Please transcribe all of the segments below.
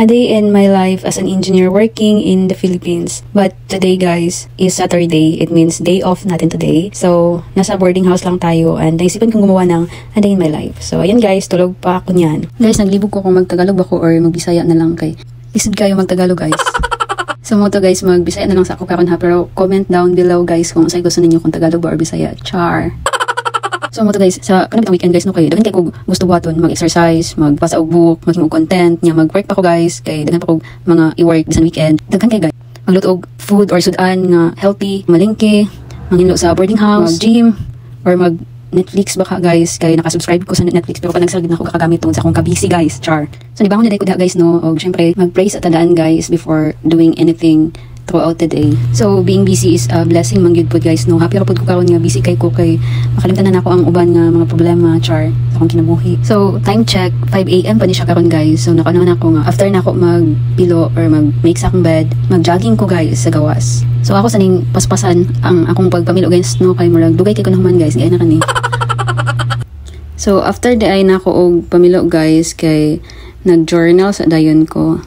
A day in my life as an engineer working in the Philippines. But today guys is Saturday. It means day off natin today. So, nasa boarding house lang tayo and naisipan kong gumawa ng a day in my life. So, ayan guys, tulog pa ako niyan. Guys, naglibog ko kung magtagalog ako or magbisaya na lang kay. Lisod kayo magtagalog guys. So mo to guys, magbisaya na lang sa ako karon ha. Pero comment down below guys kung sa'yo gusto ninyo kung Tagalog ba or Bisaya. Char! So mo to guys, sa kanabit ang weekend guys no kay daghan kay ko gusto buhaton, mag-exercise, magbasa og book, maghimo og content, nya mag-work pa ko guys kay daghan pa ko mga i-work bisan weekend. Daghan kay guys. Magluto og food or sudan nga healthy, malingke, manginlo sa boarding house, mag-gym or mag Netflix baka guys kay naka-subscribe ko sa Netflix pero pag nagsagid na ako kakagamit tungod sa akong kabisi guys. Char. So nibangon na day ko da guys no og syempre mag-pray sa tandaan guys before doing anything throughout the day. So being busy is a blessing man gyud pod guys no. Happy ra pod ko karon nga busy kay ko kay makalimtan na nako ang uban nga mga problema char sa akong kinabuhi. So time check 5 AM pa ni siya karon guys. So nakauna na ako nga after na ako magpilo or mag-make sa akong bed, mag-jogging ko guys sa gawas. So ako saning paspasan ang akong pagpamilo guys no kay murag dugay kay kuno man guys gaya na kani. So after the ay na ako og pamilo guys kay nag-journal sa dayon ko.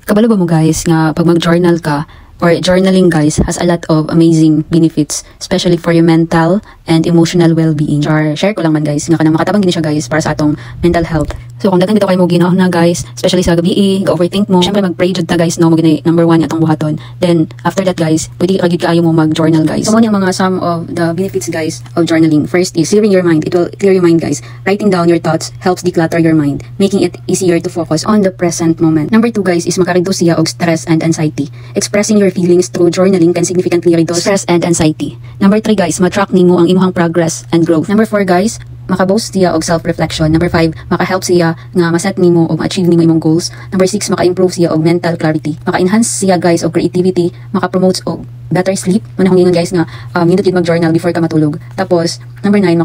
Kabalo ba mo guys nga pag mag-journal ka or journaling guys has a lot of amazing benefits especially for your mental and emotional well-being. Share ko lang man guys nga kanang makatabang gini siya guys para sa atong mental health. So kung daghan dito kayo mo ginahon na guys, especially sa gabi ga-overthink mo, syempre mag-pray jud ta guys no, mo gini number 1 atong buhaton. Then after that guys, pwede ra gyud kaayo mo mag-journal guys. So mo yung mga some of the benefits guys of journaling. First is clearing your mind. It will clear your mind guys. Writing down your thoughts helps declutter your mind, making it easier to focus on the present moment. Number 2 guys is makareduce siya og stress and anxiety. Expressing your feelings through journaling can significantly reduce stress and anxiety. Number 3 guys, ma-track nimo ang imong progress and growth. Number 4 guys, maka-boost siya og self-reflection. Number 5, maka-help siya nga ma-set nimo o ma-achieve nimo imong goals. Number 6, maka-improve siya og mental clarity. Maka-enhance siya guys og creativity, maka-promote og better sleep. Manahong ingon guys nga nindot gid mag-journal before ka matulog. Tapos number 9,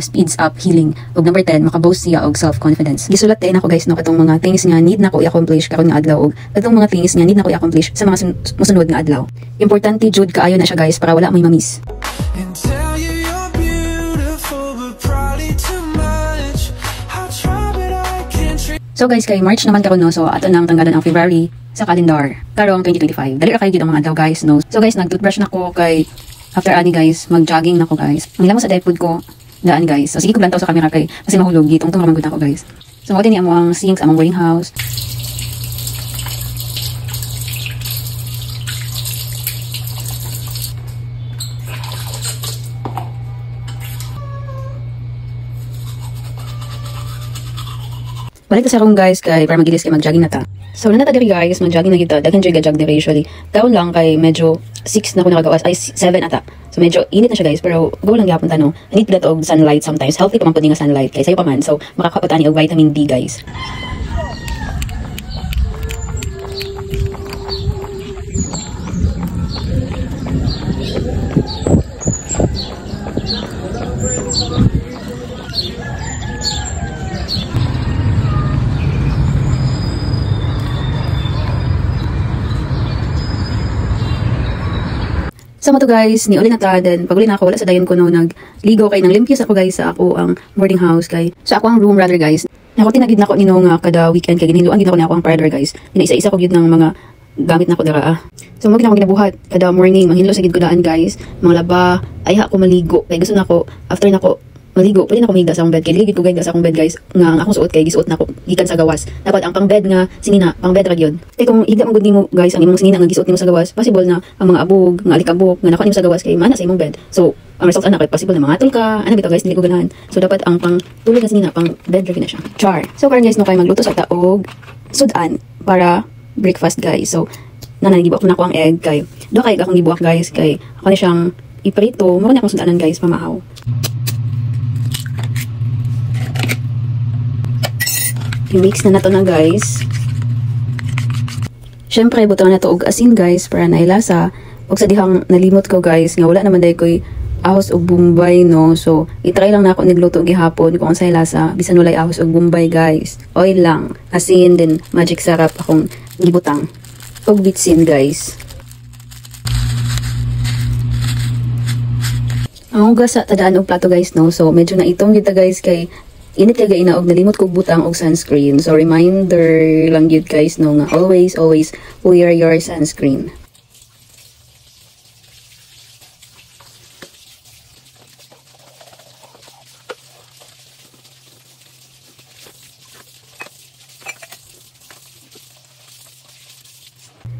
speeds up healing. Og number 10, maka-boost siya og self-confidence. Gisulat din ako guys no katong mga things nga need nako i-accomplish karon nga adlaw og katong mga things nga need nako i-accomplish sa mga mosunod nga adlaw. Importante jud kaayo na siya guys para wala may ma-miss. So guys, kay March naman karon no, so ato nang tanggalan ang February sa calendar. Karong 2025. Dali ra kayo gid ang mga adlaw guys no. So guys, nag-toothbrush nako kay after ani guys, mag-jogging nako guys. Ang lamang sa diapod ko daan guys. So sige ko lantaw sa camera kay kasi mahulog gitong tong ramang gud nako guys. So mo din ni amo ang sink sa among boarding house. Balik sa akong guys kay para magilis kay mag-jogging na ta. So nanata diri guys, mag-jogging na kita. Daghan joy ga-jog diri usually. Taon lang kay medyo 6 na ko nakagawas ay 7 ata. So medyo init na siya guys pero go lang gyapon ta no. I need that og sunlight sometimes. Healthy pa man pud nga sunlight kay sayo pa man. So makakapot ani og vitamin D guys. So mo to guys, ni uli na ta, then pag uli na ako, wala sa dayon ko no, nagligo kay nang limpias ako guys sa ako ang boarding house kay, sa ako ang room rather guys. Nako tinagid nako nino nga kada weekend kay ginhiluan gid ako ang parador guys. Inaisa-isa ko gyud ng mga gamit nako dira. So mo gid ako ginabuhat kada morning, manghinlo sa gid ko daan guys. Mga laba, ay ako maligo kay gusto nako after nako maligo, pwede na ako migda sa akong bed. Kay ligid ko gayda sa akong bed guys. Nga ang akong suot kay gisuot na ako gikan sa gawas. Dapat ang pang bed nga sinina, pang bed ra gyud. Kay kung higda man gud nimo guys ang imong sinina nga gisuot nimo sa gawas, possible na ang mga abog, nga alikabok nga nakuha nimo sa gawas kay mana sa imong bed. So ang result ana kay possible na mangatol ka. Ana bitaw guys, dili ko ganahan. So dapat ang pang tulog nga sinina, pang bed ra na siya. Char. So karon guys no kay magluto sa taog sudan para breakfast guys. So nanangibuak na ako ang egg kay do kay akong gibuak guys kay ako ni siyang iprito. Mo na akong sudanan guys pamahaw. I-mix na nato na guys. Syempre buto na to og asin guys para nailasa. Og sa dihang nalimot ko guys nga wala naman day koy ahos og bombay no. So i-try lang na ako nigluto gihapon kung unsay lasa bisan walay ahos og bombay guys. Oil lang, asin din magic sarap akong gibutang. Og bitsin guys. Ang hugas sa tadaan og plato guys no. So medyo na itong kita guys kay Init kay gaina og nalimot kog butang og sunscreen. So reminder lang gyud guys no nga always wear your sunscreen.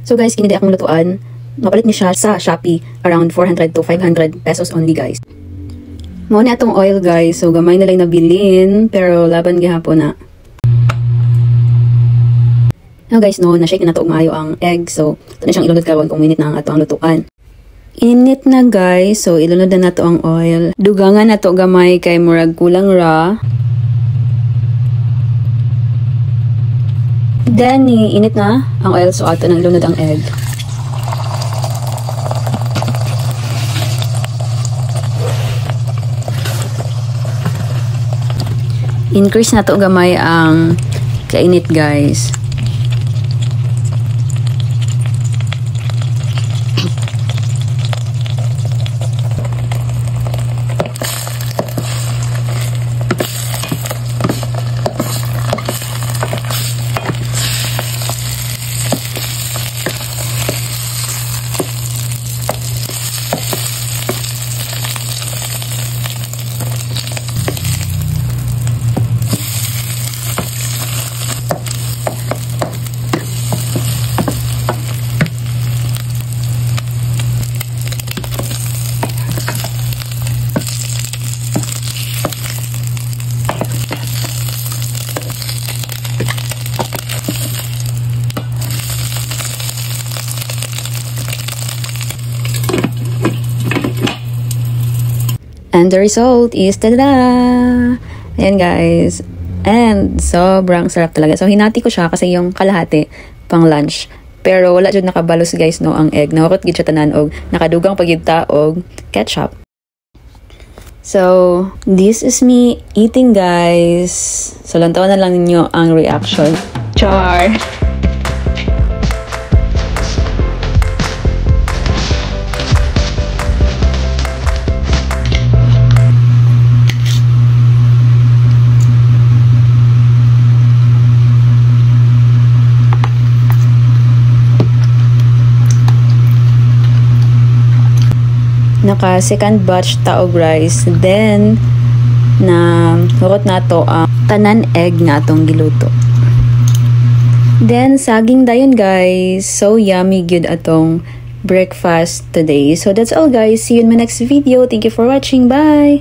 So guys, kini di akong lutuan. Mapalit ni siya sa Shopee around 400 to 500 pesos only guys. Mao ni atong oil guys. So gamay na lang nabilin pero laban gihapon na. Now guys, no, na-shake na nato og maayo ang egg. So ito na siyang ilunod karon kung minute na ang ato ang lutuan. Init na guys. So ilunod na nato ang oil. Dugangan nato gamay kay murag kulang ra. Then init na ang oil so ato nang ilunod ang egg. Increase na to gamay ang kainit guys. And the result is, tada! Ayan guys. And sobrang sarap talaga. So hinati ko siya kasi yung kalahati pang lunch. Pero wala jud nakabalos guys no ang egg. Nawakot gid siya tanan og nakadugang pagyud og ketchup. So this is me eating guys. So lantawan na lang ninyo ang reaction. Char! Naka second batch taog rice, then na hurot nato ang tanan egg nga atong giluto. Then saging dayon guys, so yummy good atong breakfast today. So that's all guys, see you in my next video. Thank you for watching, bye.